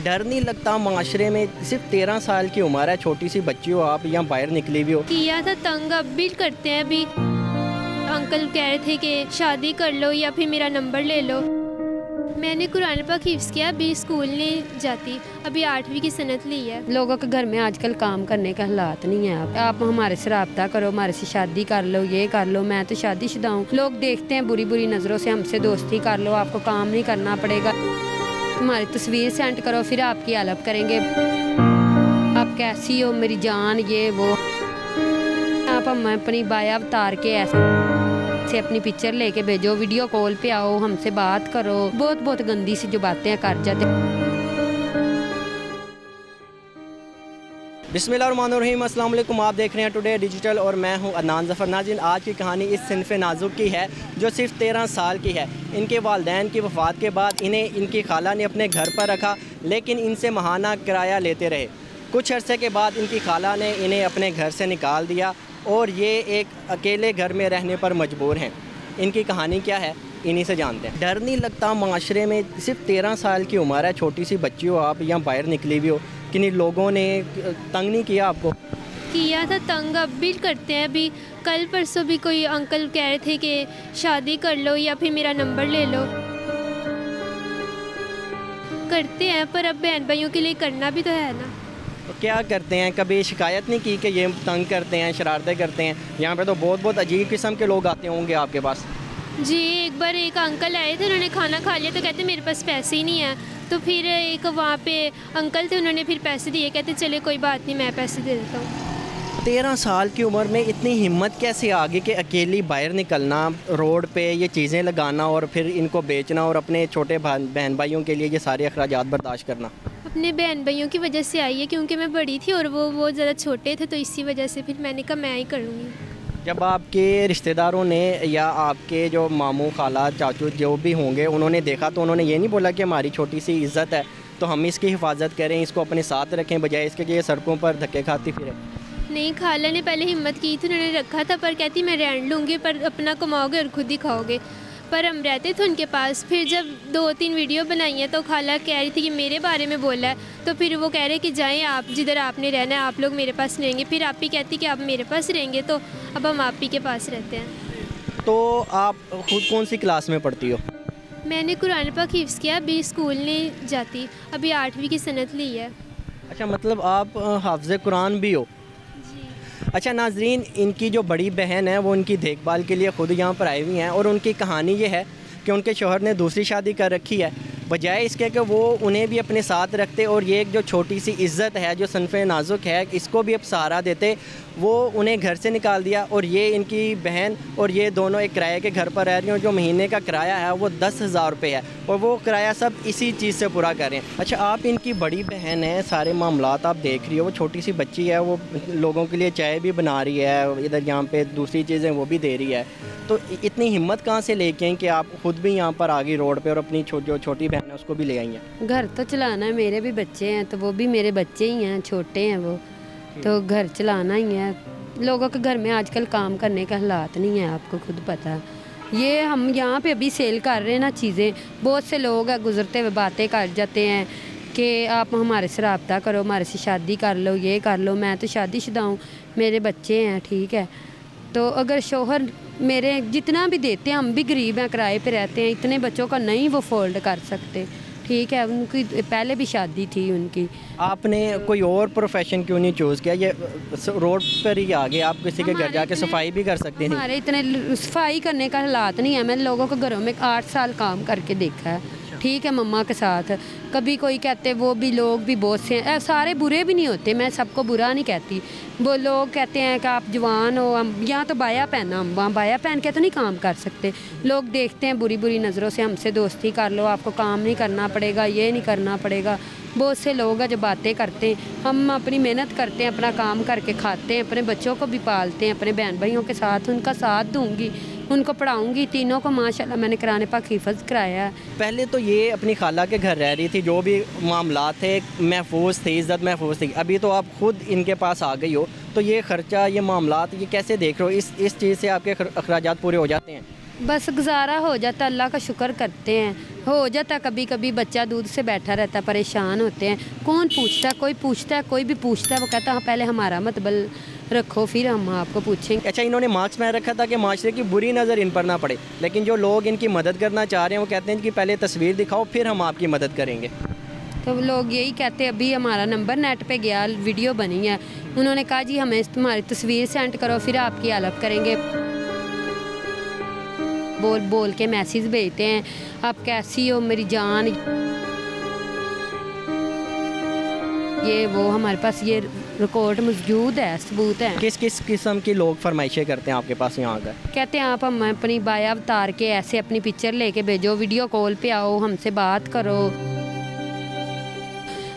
डर नहीं लगता माशरे में? सिर्फ 13 साल की उम्र है, छोटी सी बच्ची हो आप, यहाँ बाहर निकली हुई हो। किया था तंग, अब भी करते हैं। अभी अंकल कह रहे थे कि शादी कर लो या फिर मेरा नंबर ले लो। मैंने कुरान पाक हिफ्ज़ किया, अभी स्कूल नहीं जाती, अभी 8वीं की सनत ली है। लोगों के घर में आजकल काम करने का हालात नहीं है। आप हमारे से रब्ता करो, हमारे से शादी कर लो, ये कर लो। मैं तो शादीशुदा हूँ। लोग देखते हैं बुरी बुरी नज़रों से, हमसे दोस्ती कर लो, आपको काम नहीं करना पड़ेगा, हमारी तस्वीर सेंड करो, फिर आपकी हेल्प करेंगे, आप कैसी हो मेरी जान, ये वो। आप हम अपनी बाया अवतार के ऐसे से अपनी पिक्चर लेके भेजो, वीडियो कॉल पे आओ, हमसे बात करो। बहुत गंदी सी जो बातें कर जाते। बिस्मिल्लाहिर्रहमानिर्रहीम, अस्सलाम वालेकुम। आप देख रहे हैं टुडे डिजिटल और मैं हूं अदनान ज़फ़र। नाज़रीन, आज की कहानी इस सिनफ़ नाजुक की है जो सिर्फ 13 साल की है। इनके वालिदैन की वफ़ात के बाद इन्हें इनकी खाला ने अपने घर पर रखा, लेकिन इनसे माहाना किराया लेते रहे। कुछ अरसे के बाद इनकी खाला ने इन्हें अपने घर से निकाल दिया और ये एक अकेले घर में रहने पर मजबूर हैं। इनकी कहानी क्या है, इन्हीं से जानते हैं। डर नहीं लगता माशरे में? सिर्फ 13 साल की उम्र है, छोटी सी बच्ची हो आप, यहाँ बाहर निकली हुई हो, किन्हीं लोगों ने तंग नहीं किया आपको? किया था तंग, अब भी करते हैं। अभी कल परसों भी कोई अंकल कह रहे थे कि शादी कर लो या फिर मेरा नंबर ले लो। करते हैं, पर अब बहन भाइयों के लिए करना भी तो है ना। तो क्या करते हैं? कभी शिकायत नहीं की कि ये तंग करते हैं, शरारतें करते हैं? यहाँ पे तो बहुत अजीब किस्म के लोग आते होंगे आपके पास। जी, एक बार एक अंकल आए थे, उन्होंने खाना खा लिया तो कहते मेरे पास पैसे ही नहीं है। तो फिर एक वहाँ पे अंकल थे, उन्होंने फिर पैसे दिए, कहते चले कोई बात नहीं, मैं पैसे दे देता हूँ। 13 साल की उम्र में इतनी हिम्मत कैसे आ गई कि अकेली बाहर निकलना, रोड पे ये चीज़ें लगाना और फिर इनको बेचना और अपने छोटे बहन भाइयों के लिए ये सारे अखराजात बर्दाश्त करना? अपने बहन भाइयों की वजह से आई है, क्योंकि मैं बड़ी थी और वो ज़्यादा छोटे थे, तो इसी वजह से फिर मैंने कहा मैं ही करूँगी। जब आपके रिश्तेदारों ने या आपके जो मामू खाला चाचू जो भी होंगे उन्होंने देखा तो उन्होंने ये नहीं बोला कि हमारी छोटी सी इज़्ज़त है तो हम इसकी हिफाजत करें, इसको अपने साथ रखें, बजाय इसके कि ये सड़कों पर धक्के खाती फिरे? नहीं, खाला ने पहले हिम्मत की थी, उन्होंने रखा था, पर कहती मैं रहने लूँगी, पर अपना कमाओगे और खुद ही खाओगे। पर हम रहते थे उनके पास। फिर जब 2-3 वीडियो बनाई हैं तो खाला कह रही थी कि मेरे बारे में बोला है, तो फिर वो कह रहे कि जाएं आप, जिधर आपने रहना है आप लोग मेरे पास रहेंगे। फिर आप ही कहती कि आप मेरे पास रहेंगे, तो अब हम आप ही के पास रहते हैं। तो आप खुद कौन सी क्लास में पढ़ती हो? मैंने कुरान पाक हिफ्ज़ किया, अभी स्कूल नहीं जाती, अभी 8वीं की सनत ली है। अच्छा, मतलब आप हाफ़िज़ कुरान भी हो? अच्छा नाज़रीन, इनकी जो बड़ी बहन है वो उनकी देखभाल के लिए ख़ुद यहाँ पर आई हुई हैं और उनकी कहानी ये है कि उनके शौहर ने दूसरी शादी कर रखी है। बजाय इसके कि वो उन्हें भी अपने साथ रखते और ये एक जो छोटी सी इज़्ज़त है जो सनफ़े नाजुक है इसको भी अब सहारा देते, वो उन्हें घर से निकाल दिया। और ये इनकी बहन और ये दोनों एक किराए के घर पर रह रही हैं। जो महीने का किराया है वो 10,000 रुपये है और वो किराया सब इसी चीज़ से पूरा कर रहे हैं। अच्छा, आप इनकी बड़ी बहन है, सारे मामलात आप देख रही हो, वो छोटी सी बच्ची है, वो लोगों के लिए चाय भी बना रही है, इधर यहाँ पे दूसरी चीज़ें वो भी दे रही है, तो इतनी हिम्मत कहाँ से लेके आई कि आप ख़ुद भी यहाँ पर आ गई रोड पे और अपनी जो छोटी बहन है उसको भी ले आई हैं? घर तो चलाना है, मेरे भी बच्चे हैं, तो वो भी मेरे बच्चे ही हैं, छोटे हैं वो, तो घर चलाना ही है। लोगों के घर में आजकल काम करने का हालात नहीं है, आपको खुद पता है। ये हम यहाँ पे अभी सेल कर रहे हैं ना चीज़ें, बहुत से लोग हैं गुजरते हुए बातें कर जाते हैं कि आप हमारे से रब्ता करो, हमारे से शादी कर लो, ये कर लो। मैं तो शादीशुदा हूँ, मेरे बच्चे हैं, ठीक है। तो अगर शौहर मेरे जितना भी देते हैं, हम भी गरीब हैं, किराए पे रहते हैं, इतने बच्चों का नहीं वो फोल्ड कर सकते, ठीक है। उनकी पहले भी शादी थी उनकी। आपने कोई और प्रोफेशन क्यों नहीं चूज़ किया? ये रोड पर ही आ गए, आप किसी के घर जाके सफाई भी कर सकते हैं। हमारे इतने सफाई करने का हालात नहीं है। मैंने लोगों के घरों में 8 साल काम करके देखा है, ठीक है, मम्मा के साथ। कभी कोई कहते, वो भी लोग भी बहुत से हैं, सारे बुरे भी नहीं होते, मैं सबको बुरा नहीं कहती। वो लोग कहते हैं कि आप जवान हो, हम यहाँ तो बाया पहना, हम वहाँ बाया पहन के तो नहीं काम कर सकते। लोग देखते हैं बुरी बुरी नज़रों से, हमसे दोस्ती कर लो, आपको काम नहीं करना पड़ेगा, ये नहीं करना पड़ेगा। बहुत से लोग हैं जो बातें करते हैं। हम अपनी मेहनत करते हैं, अपना काम करके खाते हैं, अपने बच्चों को भी पालते हैं, अपने बहन भाइयों के साथ उनका साथ दूँगी, उनको पढ़ाऊँगी। तीनों को माशाल्लाह मैंने कुरान पाक हिफ़्ज़ कराया है। पहले तो ये अपनी खाला के घर रह रही थी, जो भी मामलात थे महफूज थे, इज़्ज़त महफूज थी। अभी तो आप खुद इनके पास आ गई हो, तो ये ख़र्चा, ये मामलात, ये कैसे देख रहे हो? इस चीज़ से आपके अखराजात पूरे हो जाते हैं? बस गुजारा हो जाता, अल्लाह का शुक्र करते हैं, हो जाता। कभी कभी बच्चा दूध से बैठा रहता, परेशान होते हैं, कौन पूछता, कोई पूछता है, कोई भी पूछता है, वो कहता हाँ पहले हमारा मतबल रखो फिर हम आपको पूछेंगे। अच्छा, इन्होंने मास्क पहन रखा था कि माशरे की बुरी नज़र इन पर ना पड़े, लेकिन जो लोग इनकी मदद करना चाह रहे हैं वो कहते हैं कि पहले तस्वीर दिखाओ फिर हम आपकी मदद करेंगे। तो लोग यही कहते हैं, अभी हमारा नंबर नेट पे गया, वीडियो बनी है, उन्होंने कहा जी हमें तुम्हारी तस्वीर सेंड करो फिर आपकी हेल्प करेंगे। बोल बोल के मैसेज भेजते हैं, आप कैसी हो मेरी जान, ये वो हमारे पास ये रिकॉर्ड मौजूद है, सबूत है। किस किस किस्म की लोग फरमाइशें करते हैं आपके पास यहाँ आकर? कहते हैं आप हम अपनी बाया उतार के ऐसे अपनी पिक्चर लेके भेजो, वीडियो कॉल पे आओ, हमसे बात करो,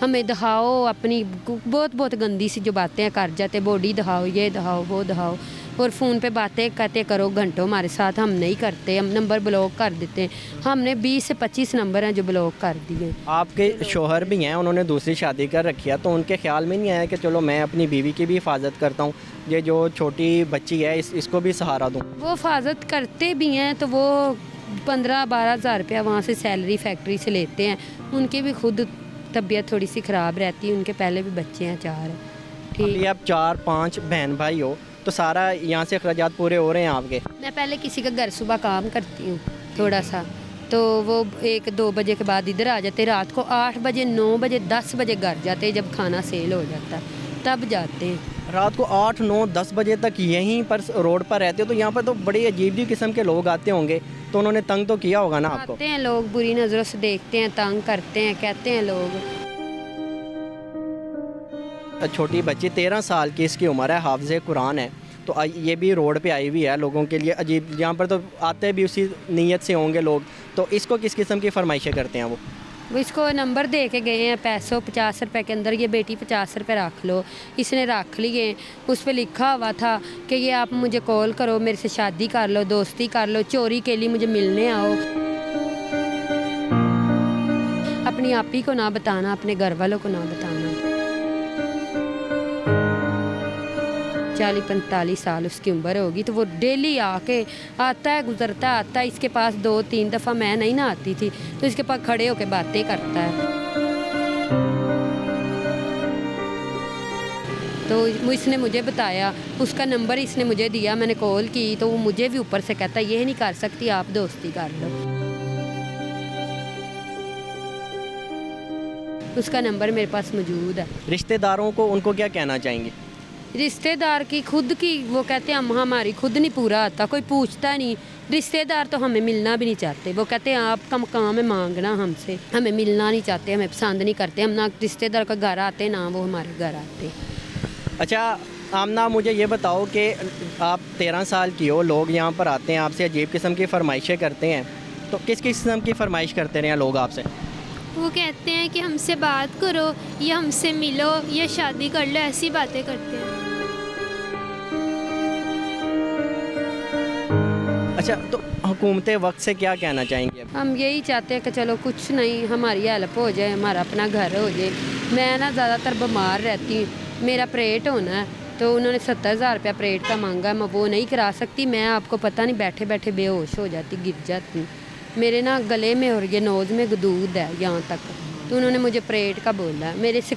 हमें दिखाओ अपनी बहुत बहुत गंदी सी जो बातें कर जाते, बॉडी दिखाओ, ये दिखाओ, वो दिखाओ, और फ़ोन पे बातें कहते करो घंटों हमारे साथ, हम नहीं करते, हम नंबर ब्लॉक कर देते हैं। हमने 20 से 25 नंबर हैं जो ब्लॉक कर दिए। आपके शोहर भी हैं, उन्होंने दूसरी शादी कर रखी है, तो उनके ख्याल में नहीं आया कि चलो मैं अपनी बीवी की भी हिफाजत करता हूँ, ये जो छोटी बच्ची है इसको भी सहारा दूँ? वो हिफाजत करते भी हैं, तो वो 15-12 हज़ार रुपया वहाँ से सैलरी फैक्ट्री से लेते हैं। उनकी भी खुद तबीयत थोड़ी सी ख़राब रहती है, उनके पहले भी बच्चे हैं 4। ठीक, आप 4-5 बहन भाई हो, तो सारा यहाँ से अखराजात पूरे हो रहे हैं आपके? मैं पहले किसी का घर सुबह काम करती हूँ थोड़ा सा, तो वो 1-2 बजे के बाद इधर आ जाते, रात को 8 बजे 9 बजे 10 बजे घर जाते, जब खाना सेल हो जाता तब जाते हैं। रात को 8, 9, 10 बजे तक यहीं पर रोड पर रहते हो, तो यहाँ पर तो बड़े अजीब किस्म के लोग आते होंगे, तो उन्होंने तंग तो किया होगा ना आपको? आते हैं लोग, बुरी नज़रों से देखते हैं, तंग करते हैं, कहते हैं लोग। छोटी बच्ची 13 साल की इसकी उम्र है, हाफ़िज़ कुरान है, तो ये भी रोड पे आई हुई है, लोगों के लिए अजीब, यहाँ पर तो आते भी उसी नीयत से होंगे लोग, तो इसको किस किस्म की फरमाइशें करते हैं वो? इसको नंबर दे के गए हैं, पैसों 50 रुपये के अंदर ये बेटी 50 रुपये रख लो, इसने रख लिए। उस पर लिखा हुआ था कि ये आप मुझे कॉल करो, मेरे से शादी कर लो, दोस्ती कर लो, चोरी के लिए मुझे मिलने आओ। अपनी आप ही को ना बताना, अपने घर वालों को ना बताना। 40-45 साल उसकी उम्र होगी, तो वो डेली आके आता है, गुजरता है, आता है। इसके पास 2-3 दफ़ा मैं नहीं ना आती थी, तो इसके पास खड़े होके बातें करता है। तो इसने मुझे बताया, उसका नंबर इसने मुझे दिया, मैंने कॉल की, तो वो मुझे भी ऊपर से कहता ये नहीं कर सकती, आप दोस्ती कर लो। उसका नंबर मेरे पास मौजूद है। रिश्तेदारों को उनको क्या कहना चाहेंगे? रिश्तेदार की खुद की, वो कहते हैं हमारी खुद नहीं पूरा आता, कोई पूछता नहीं। रिश्तेदार तो हमें मिलना भी नहीं चाहते, वो कहते हैं आपका मकाम है मांगना हमसे, हमें मिलना नहीं चाहते, हमें पसंद नहीं करते, हम ना रिश्तेदार का घर आते ना वो हमारे घर आते। अच्छा आमना, मुझे ये बताओ कि आप 13 साल की हो, लोग यहाँ पर आते हैं, आपसे अजीब किस्म की फरमाइशें करते हैं, तो किस किस्म की फरमाइश करते रहे हैं लोग आपसे? वो कहते हैं कि हमसे बात करो, या हमसे मिलो, या शादी कर लो, ऐसी बातें करते हैं। अच्छा, तो हुकूमत वक्त से क्या कहना चाहेंगे? हम यही चाहते हैं कि चलो कुछ नहीं, हमारी हेल्प हो जाए, हमारा अपना घर हो जाए। मैं ना ज़्यादातर बीमार रहती हूँ, मेरा ऑपरेट होना है, तो उन्होंने 70,000 रुपया ऑपरेट का मांगा, मैं वो नहीं करा सकती। मैं आपको पता नहीं, बैठे बैठे बेहोश हो जाती, गिर जाती। मेरे ना गले में और ये नोज़ में गदूद है यहाँ तक, तो उन्होंने मुझे ऑपरेट का बोला। मेरे से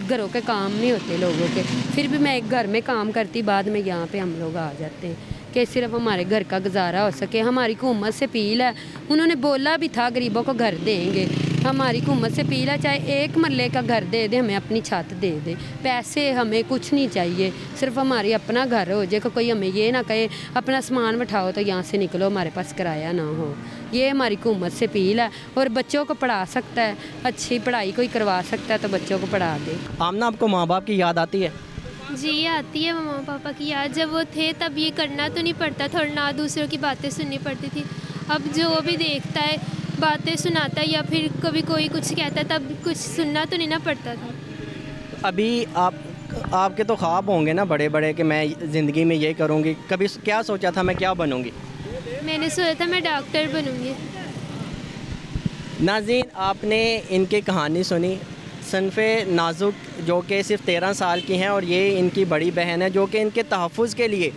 घरों के काम नहीं होते लोगों के, फिर भी मैं एक घर में काम करती, बाद में यहाँ पे हम लोग आ जाते हैं कि सिर्फ हमारे घर का गुजारा हो सके। हमारी हुकूमत से अपील है, उन्होंने बोला भी था गरीबों को घर देंगे। हमारी हुकूमत से अपील है, चाहे 1 मरले का घर दे दे, हमें अपनी छत दे दे, पैसे हमें कुछ नहीं चाहिए, सिर्फ हमारी अपना घर हो जाए। कोई हमें ये ना कहे अपना सामान उठाओ तो यहाँ से निकलो, हमारे पास किराया ना हो। ये हमारी हुकूमत से अपील है। और बच्चों को पढ़ा सकता है, अच्छी पढ़ाई कोई करवा सकता है तो बच्चों को पढ़ा दे। आमना, आपको माँ बाप की याद आती है? जी आती है मम्मा पापा की याद। जब वो थे तब ये करना तो नहीं पड़ता था, और ना दूसरों की बातें सुननी पड़ती थी। अब जो भी देखता है, बातें सुनाता है, या फिर कभी कोई कुछ कहता है, तब कुछ सुनना तो नहीं ना पड़ता था। अभी आपके तो ख्वाब होंगे ना बड़े बड़े कि मैं ज़िंदगी में ये करूँगी, कभी क्या सोचा था मैं क्या बनूँगी? मैंने सोचा था मैं डॉक्टर बनूँगी। नाज़रीन, आपने इनकी कहानी सुनी। सनफ़े नाजुक जो कि सिर्फ 13 साल की हैं, और ये इनकी बड़ी बहन है जो कि इनके तहफ़्फ़ुज़ के लिए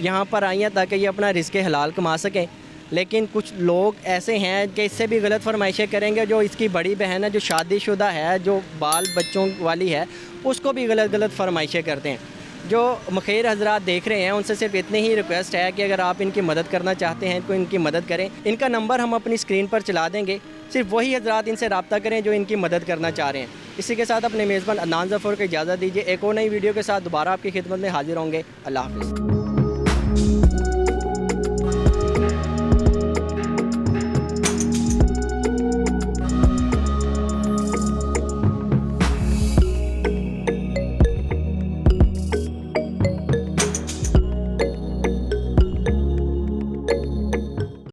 यहाँ पर आई हैं ताकि ये अपना रिज़्क़ हलाल कमा सकें। लेकिन कुछ लोग ऐसे हैं कि इससे भी गलत फरमाइशें करेंगे। जो इसकी बड़ी बहन है, जो शादीशुदा है, जो बाल बच्चों वाली है, उसको भी गलत गलत फरमाइशें करते हैं। जो मखीर हजरात देख रहे हैं उनसे सिर्फ इतनी ही रिक्वेस्ट है कि अगर आप इनकी मदद करना चाहते हैं तो इनकी मदद करें। इनका नंबर हम अपनी स्क्रीन पर चला देंगे, सिर्फ वही हजरात इनसे रब्ता करें जो इनकी मदद करना चाह रहे हैं। इसी के साथ अपने मेज़बान अदनान ज़फ़र को इजाज़त दीजिए। एक और नई वीडियो के साथ दोबारा आपकी खिदमत में हाजिर होंगे। अल्लाह हाफ़िज़।